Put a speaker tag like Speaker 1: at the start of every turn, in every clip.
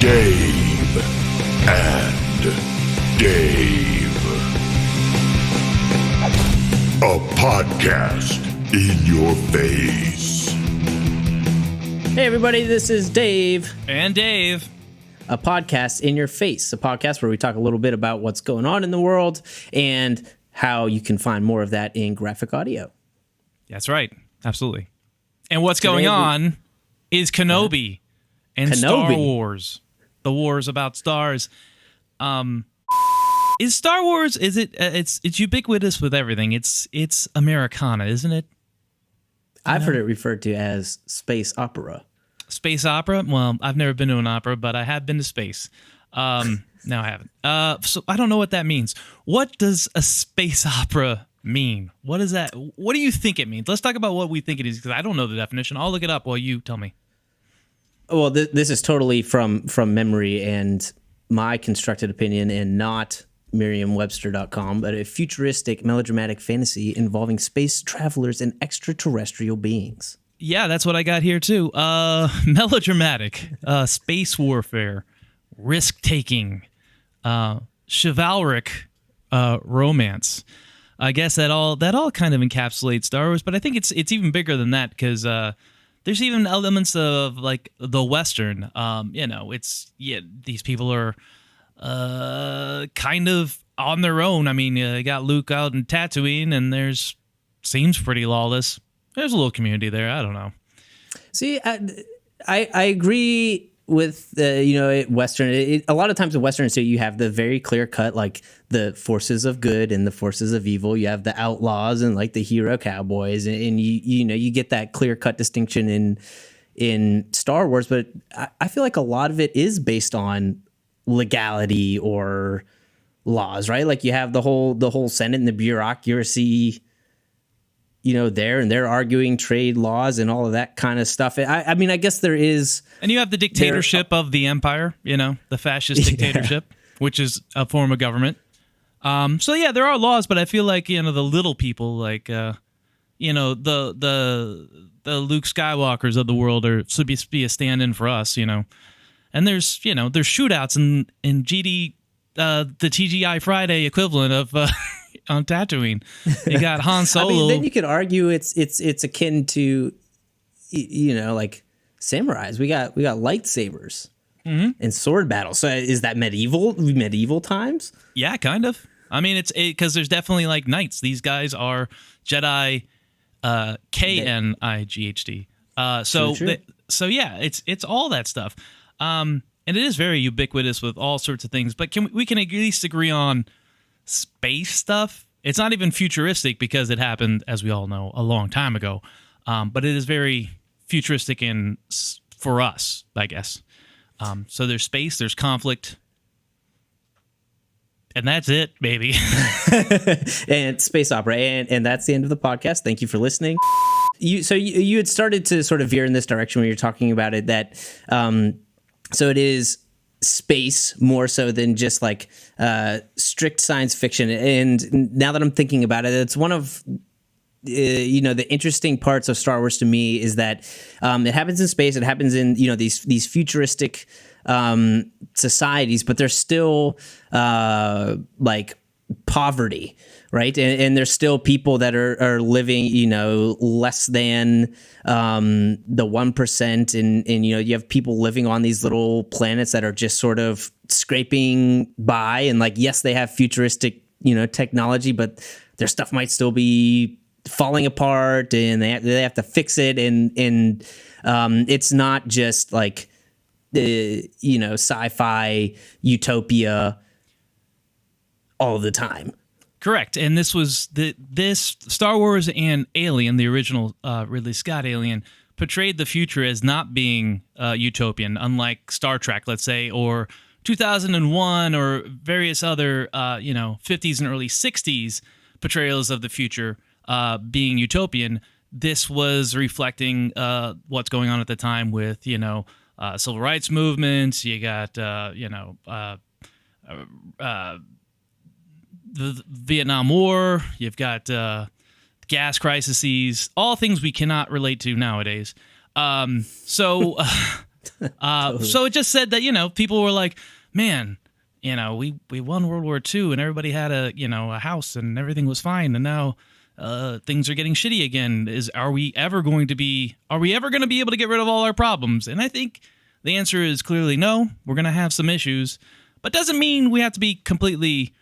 Speaker 1: Dave and Dave. A podcast in your face.
Speaker 2: Hey everybody, this is Dave.
Speaker 3: And Dave.
Speaker 2: A podcast in your face. A podcast where we talk a little bit about what's going on in the world and how you can find more of that in graphic audio.
Speaker 3: That's right. Absolutely. And what's going on is Kenobi and Star Wars. The wars about stars. Is Star Wars, is it, it's ubiquitous with everything. It's Americana, isn't it?
Speaker 2: I've heard it referred to as space opera.
Speaker 3: Space opera? Well, I've never been to an opera, but I have been to space. No, I haven't. So I don't know what that means. What does a space opera mean? What is that? What do you think it means? Let's talk about what we think it is, because I don't know the definition. I'll look it up while you tell me.
Speaker 2: Well, this is totally from memory and my constructed opinion and not Merriam-Webster.com, but a futuristic melodramatic fantasy involving space travelers and extraterrestrial beings.
Speaker 3: Yeah, that's what I got here too. Melodramatic, space warfare, risk-taking, chivalric romance. I guess that all kind of encapsulates Star Wars, but I think it's even bigger than that, because there's even elements of like the Western. These people are kind of on their own. I mean, you got Luke out in Tatooine, and seems pretty lawless. There's a little community there. I don't know.
Speaker 2: See, I agree with Western. A lot of times in Western, so you have the very clear cut, like the forces of good and the forces of evil. You have the outlaws and like the hero cowboys, and you get that clear cut distinction in Star Wars. But I feel like a lot of it is based on legality or laws, right? Like you have the whole Senate and the bureaucracy, there, and they're arguing trade laws and all of that kind of stuff. I mean, I guess there is... And
Speaker 3: you have the dictatorship of the empire, the fascist dictatorship, which is a form of government. So yeah, there are laws, but I feel like, the little people, like, the Luke Skywalkers of the world should be a stand-in for us, And there's shootouts in GD, the TGI Friday equivalent of... on Tatooine, you got Han Solo.
Speaker 2: I mean, then you could argue it's akin to, like samurais. We got lightsabers and sword battles. So is that medieval times?
Speaker 3: Yeah, kind of. I mean, it's because there's definitely like knights. These guys are Jedi, Knighd. So yeah, it's all that stuff. And it is very ubiquitous with all sorts of things. But we can at least agree on space stuff. It's not even futuristic because it happened, as we all know, a long time ago. But it is very futuristic for us, I guess. So there's space, there's conflict, and that's it, baby.
Speaker 2: And space opera, and that's the end of the podcast. Thank you for listening. You had started to sort of veer in this direction when you're talking about it. That so it is space more so than just like strict science fiction. And now that I'm thinking about it, it's one of the interesting parts of Star Wars to me is that it happens in space. It happens in these futuristic societies, but there's still like poverty, right? And there's still people that are living, less than the 1%. And you have people living on these little planets that are just sort of scraping by. And like, yes, they have futuristic, technology, but their stuff might still be falling apart, and they have to fix it. And it's not just like sci-fi utopia all the time.
Speaker 3: Correct. And this was this Star Wars and Alien, the original Ridley Scott Alien, portrayed the future as not being utopian, unlike Star Trek, let's say, or 2001 or various other 50s and early 60s portrayals of the future being utopian. This was reflecting what's going on at the time with civil rights movements. You got the Vietnam War. You've got gas crises, all things we cannot relate to nowadays. So it just said that, people were like, man, we won World War II and everybody had a house and everything was fine. And now things are getting shitty again. Are we ever going to be able to get rid of all our problems? And I think the answer is clearly no. We're going to have some issues, but doesn't mean we have to be completely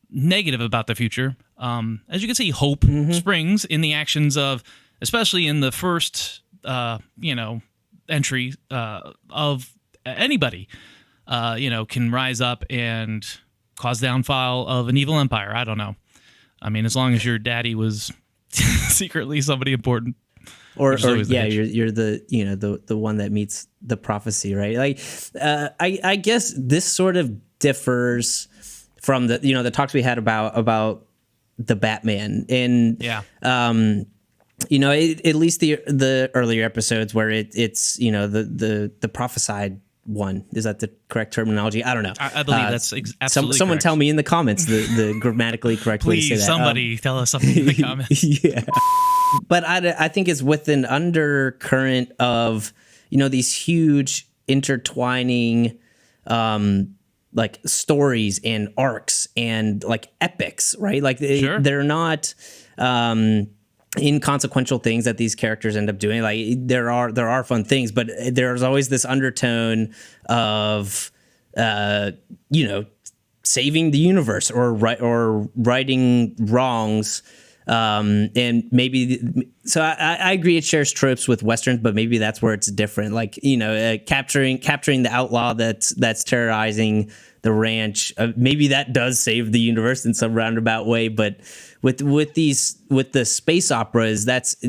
Speaker 3: negative about the future. As you can see, hope springs in the actions of, especially in the first, entry of anybody, can rise up and cause downfall of an evil empire. I don't know. I mean, as long as your daddy was secretly somebody important. Or
Speaker 2: yeah, you're the one that meets the prophecy, right? Like, I guess this sort of differs from the talks we had about the Batman, and at least the earlier episodes where it's the prophesied one. Is that the correct terminology? I don't know.
Speaker 3: I believe that's absolutely
Speaker 2: someone
Speaker 3: correct.
Speaker 2: tell me in the comments the grammatically correct way to say that.
Speaker 3: Please, somebody tell us something in the comments.
Speaker 2: Yeah. But I think it's with an undercurrent of, these huge intertwining like stories and arcs and like epics, right? Like they're not inconsequential things that these characters end up doing. Like there are fun things, but there's always this undertone of saving the universe or righting wrongs. And maybe so I agree it shares tropes with Westerns, but maybe that's where it's different. Like, capturing the outlaw that's terrorizing the ranch. Maybe that does save the universe in some roundabout way, but with the space operas, that's,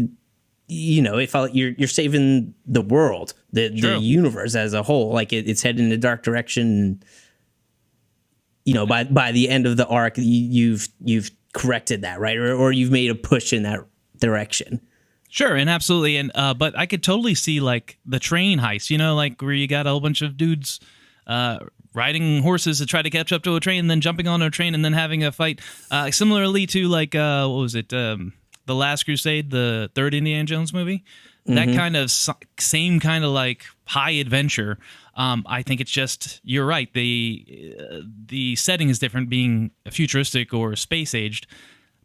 Speaker 2: you're saving the world, the universe as a whole. Like it's heading in a dark direction. By the end of the arc, you've corrected that, right? Or you've made a push in that direction.
Speaker 3: Sure, and absolutely. And but I could totally see like the train heist, like where you got a whole bunch of dudes riding horses to try to catch up to a train, and then jumping on a train and then having a fight. Similarly to like what was it? The Last Crusade, the third Indiana Jones movie. That kind of same kind of like high adventure. I think it's just, you're right. The setting is different, being futuristic or space aged,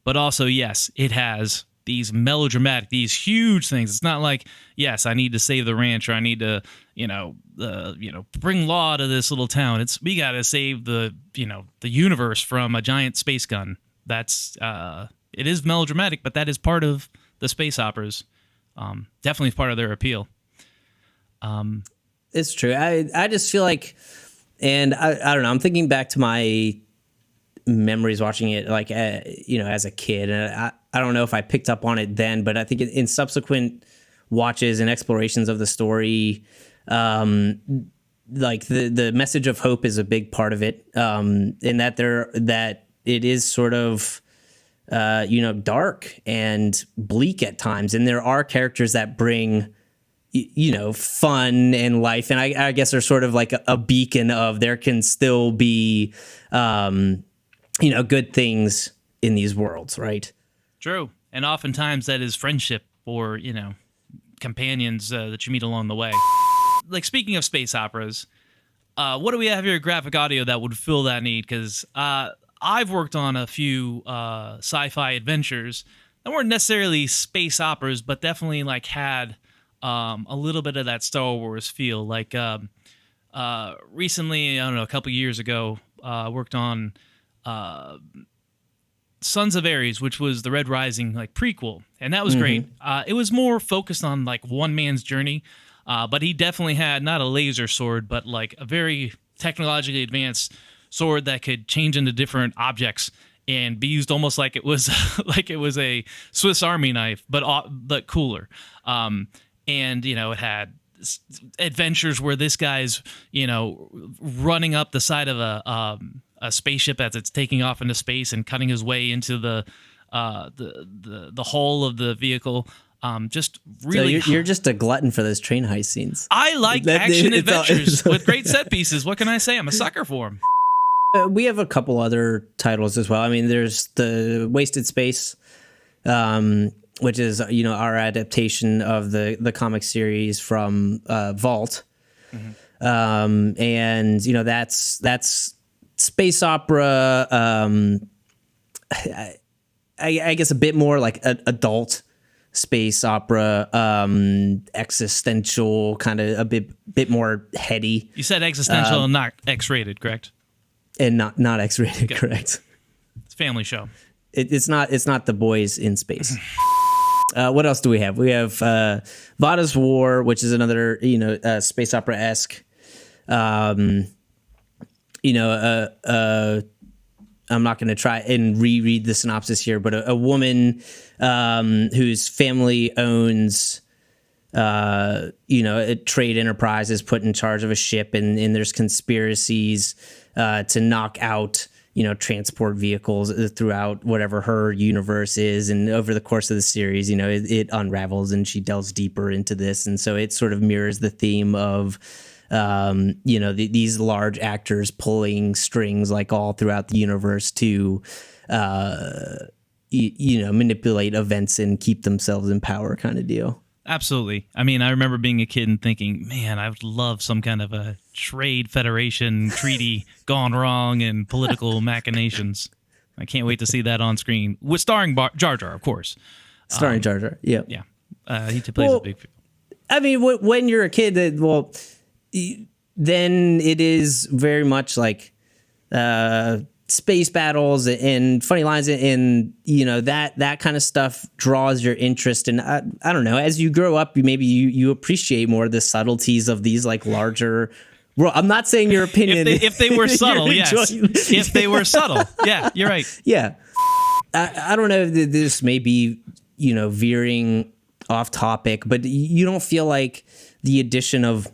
Speaker 3: but also, yes, it has these melodramatic, these huge things. It's not like, yes, I need to save the ranch, or I need to, bring law to this little town. We got to save the universe from a giant space gun. That's, it is melodramatic, but that is part of the space operas. Definitely part of their appeal.
Speaker 2: It's true. I just feel like, and I don't know, I'm thinking back to my memories watching it, like, as a kid. And I don't know if I picked up on it then, but I think in subsequent watches and explorations of the story, like the message of hope is a big part of it. And that it is sort of, dark and bleak at times. And there are characters that bring, fun and life. And I guess they're sort of like a beacon of there can still be, good things in these worlds, right?
Speaker 3: True. And oftentimes that is friendship or, companions that you meet along the way. Like, speaking of space operas, what do we have here at Graphic Audio that would fill that need? Because I've worked on a few sci-fi adventures that weren't necessarily space operas, but definitely like had a little bit of that Star Wars feel. Like recently, I don't know, a couple years ago, worked on Sons of Ares, which was the Red Rising like prequel, and that was great. It was more focused on like one man's journey, but he definitely had not a laser sword, but like a very technologically advanced sword that could change into different objects and be used almost like it was a Swiss Army knife, but cooler. And it had adventures where this guy's running up the side of a spaceship as it's taking off into space and cutting his way into the hull of the vehicle. Just really,
Speaker 2: so you're just a glutton for those train heist scenes.
Speaker 3: I like action adventures with great set pieces. What can I say? I'm a sucker for them.
Speaker 2: We have a couple other titles as well. I mean, there's the Wasted Space, which is our adaptation of the comic series from Vault. And that's space opera. I guess a bit more like adult space opera, existential, kind of a bit more heady.
Speaker 3: You said existential and not X-rated, correct?
Speaker 2: And not X-rated,
Speaker 3: Okay.
Speaker 2: correct?
Speaker 3: It's a family show.
Speaker 2: It's not the boys in space. What else do we have? We have Vada's War, which is another space opera-esque. I'm not going to try and reread the synopsis here, but a woman whose family owns, a trade enterprise is put in charge of a ship, and there's conspiracies to knock out, transport vehicles throughout whatever her universe is. And over the course of the series, it unravels and she delves deeper into this. And so it sort of mirrors the theme of, these large actors pulling strings like all throughout the universe to, manipulate events and keep themselves in power kind of deal.
Speaker 3: Absolutely. I mean, I remember being a kid and thinking, man, I would love some kind of a trade federation treaty gone wrong and political machinations. I can't wait to see that on screen. With starring Jar Jar, of course.
Speaker 2: Starring Jar Jar, yeah.
Speaker 3: Yeah. He plays a big...
Speaker 2: I mean, when you're a kid, then it is very much like space battles and funny lines, and that kind of stuff draws your interest. And I don't know, as you grow up, maybe you appreciate more the subtleties of these like larger. Well, I'm not saying your opinion.
Speaker 3: If they were subtle, yes. If they were subtle, yeah, you're right.
Speaker 2: Yeah, I don't know if this may be veering off topic, but you don't feel like the addition of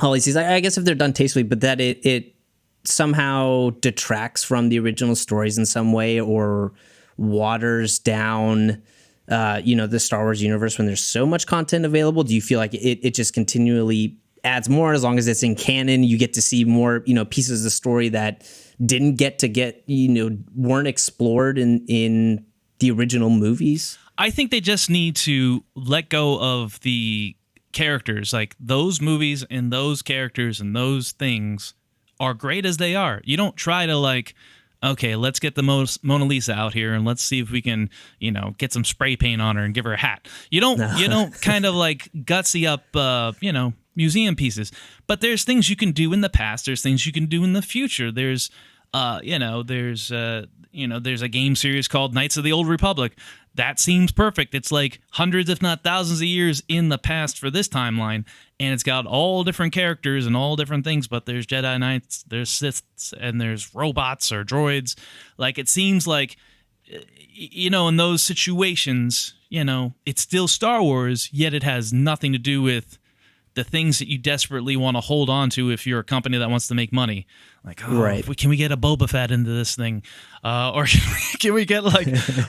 Speaker 2: all these things, I guess if they're done tastefully, but that it somehow detracts from the original stories in some way, or waters down, the Star Wars universe when there's so much content available? Do you feel like it just continually adds more? As long as it's in canon, you get to see more, pieces of the story that didn't weren't explored in the original movies?
Speaker 3: I think they just need to let go of the characters. Like, those movies and those characters and those things are great as they are. You don't try to okay, let's get the Mona Lisa out here and let's see if we can, get some spray paint on her and give her a hat. You don't kind of gutsy up, museum pieces. But there's things you can do in the past. There's things you can do in the future. There's there's a game series called Knights of the Old Republic. That seems perfect. It's like hundreds, if not thousands of years in the past for this timeline, and it's got all different characters and all different things, but there's Jedi Knights, there's Siths, and there's robots or droids. It seems like, in those situations, it's still Star Wars, yet it has nothing to do with the things that you desperately want to hold on to if you're a company that wants to make money.
Speaker 2: Right.
Speaker 3: Can we get a Boba Fett into this thing? Or can we get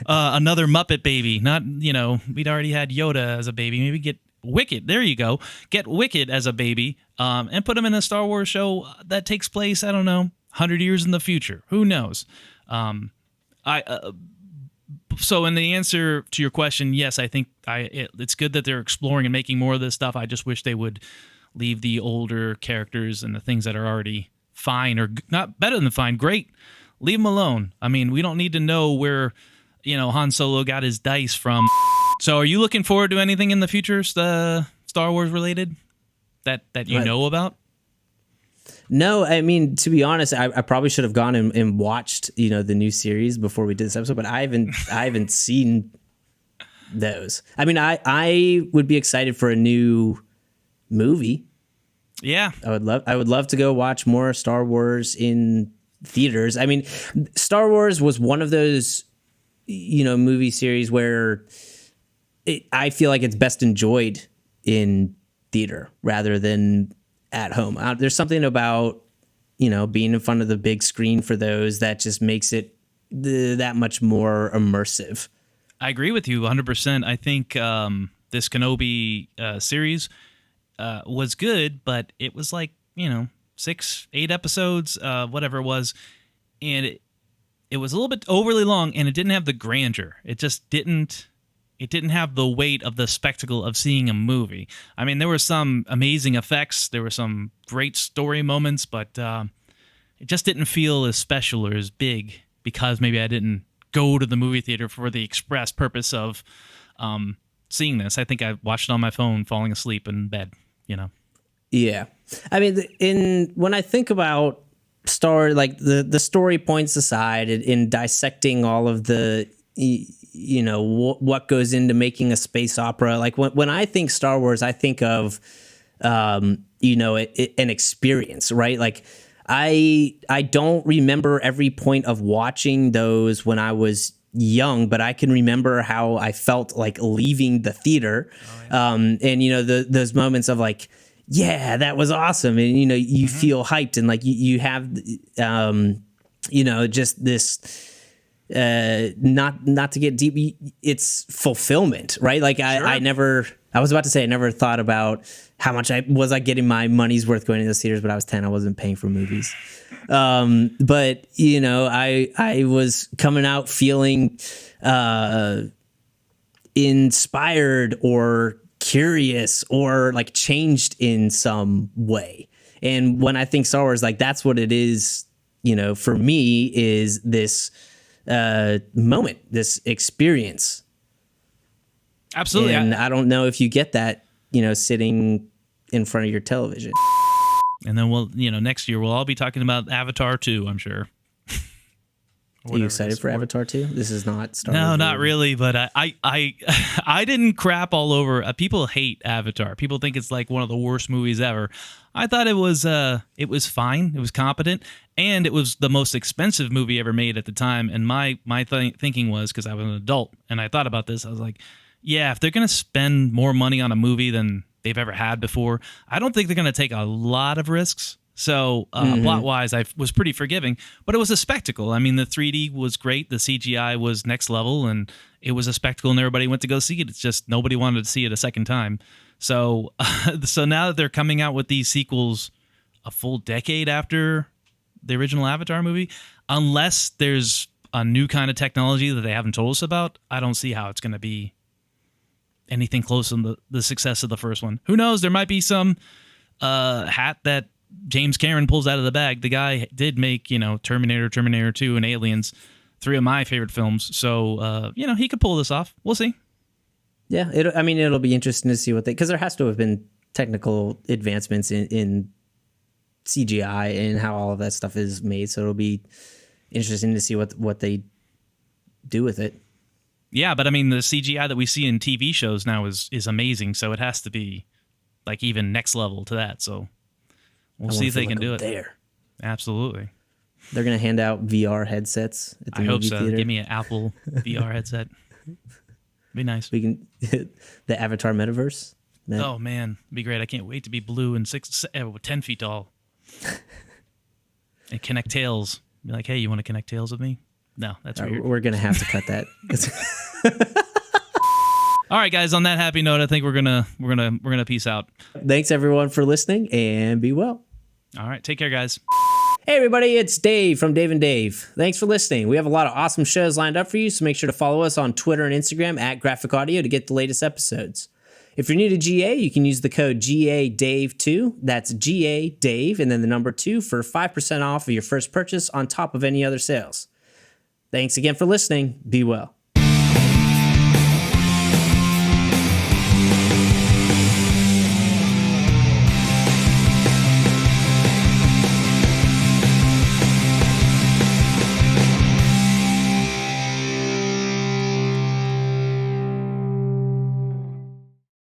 Speaker 3: another Muppet baby? Not, we'd already had Yoda as a baby. Maybe get Wicket. There you go. Get Wicket as a baby and put him in a Star Wars show that takes place, 100 years in the future. Who knows? So in the answer to your question, yes, I think it's good that they're exploring and making more of this stuff. I just wish they would leave the older characters and the things that are already fine, or not better than fine, great. Leave them alone. I mean, we don't need to know where, Han Solo got his dice from. So are you looking forward to anything in the future, Star Wars related, that you know about?
Speaker 2: No, I mean, to be honest, I probably should have gone and watched, the new series before we did this episode, but I haven't seen those. I mean, I would be excited for a new movie.
Speaker 3: Yeah.
Speaker 2: I would love to go watch more Star Wars in theaters. I mean, Star Wars was one of those, movie series where I feel like it's best enjoyed in theater rather than at home. There's something about, being in front of the big screen for those that just makes it that much more immersive.
Speaker 3: I agree with you 100%. I think this Kenobi series was good, but it was 6-8 episodes, whatever it was, and it was a little bit overly long, and it didn't have the grandeur. It just didn't it didn't have the weight of the spectacle of seeing a movie. I mean, there were some amazing effects, there were some great story moments, but it just didn't feel as special or as big because maybe I didn't go to the movie theater for the express purpose of seeing this. I think I watched it on my phone, falling asleep in bed,
Speaker 2: Yeah. I mean, when I think about the story points aside in dissecting all of the, what goes into making a space opera, like when I think Star Wars, I think of, an experience, right? Like I don't remember every point of watching those when I was young, but I can remember how I felt like leaving the theater. Oh, yeah. And those moments of like, yeah, that was awesome. And, you feel hyped and like you have, just this, not to get deep, it's fulfillment, right? Like
Speaker 3: Sure.
Speaker 2: I never thought about how much I was getting my money's worth going to those theaters, but I was 10, I wasn't paying for movies. But I was coming out feeling, inspired or curious or like changed in some way. And when I think Star Wars, like that's what it is, for me is this moment, this experience.
Speaker 3: Absolutely.
Speaker 2: And I don't know if you get that, sitting in front of your television.
Speaker 3: And then next year we'll all be talking about Avatar 2, I'm sure.
Speaker 2: Are you excited for Avatar 2? This is not Star
Speaker 3: No,
Speaker 2: Wars.
Speaker 3: not really, but I didn't crap all over. People hate Avatar. People think it's like one of the worst movies ever. I thought it was fine. It was competent, and it was the most expensive movie ever made at the time. And my thinking was, because I was an adult and I thought about this, I was like, yeah, if they're going to spend more money on a movie than they've ever had before, I don't think they're going to take a lot of risks. So plot-wise, I was pretty forgiving, but it was a spectacle. I mean, the 3D was great. The CGI was next level, and it was a spectacle, and everybody went to go see it. It's just nobody wanted to see it a second time. So so now that they're coming out with these sequels a full decade after the original Avatar movie, unless there's a new kind of technology that they haven't told us about, I don't see how it's going to be anything close to the success of the first one. Who knows? There might be some hat that James Cameron pulls out of the bag. The guy did make, Terminator, Terminator 2, and Aliens, 3 of my favorite films. So, he could pull this off. We'll see.
Speaker 2: Yeah, it'll be interesting to see because there has to have been technical advancements in CGI and how all of that stuff is made. So it'll be interesting to see what they do with it.
Speaker 3: Yeah, but I mean, the CGI that we see in TV shows now is amazing. So it has to be like even next level to that. So we'll see if they can do it.
Speaker 2: There,
Speaker 3: absolutely.
Speaker 2: They're gonna hand out VR headsets at the
Speaker 3: movie
Speaker 2: movie
Speaker 3: so.
Speaker 2: theater.
Speaker 3: Give me an Apple VR headset. Be nice.
Speaker 2: We can the Avatar metaverse.
Speaker 3: Oh man, be great! I can't wait to be blue and 10 feet tall, and connect tails. Be like, hey, you want to connect tails with me? No, that's weird.
Speaker 2: We're gonna have to cut that.
Speaker 3: All right, guys. On that happy note, I think we're gonna peace out.
Speaker 2: Thanks everyone for listening, and be well.
Speaker 3: All right, take care, guys.
Speaker 2: Hey everybody, it's Dave from Dave and Dave. Thanks for listening. We have a lot of awesome shows lined up for you, so make sure to follow us on Twitter and Instagram at GraphicAudio to get the latest episodes. If you're new to GA, you can use the code GADAVE2. That's GADAVE and then the number 2 for 5% off of your first purchase on top of any other sales. Thanks again for listening. Be well.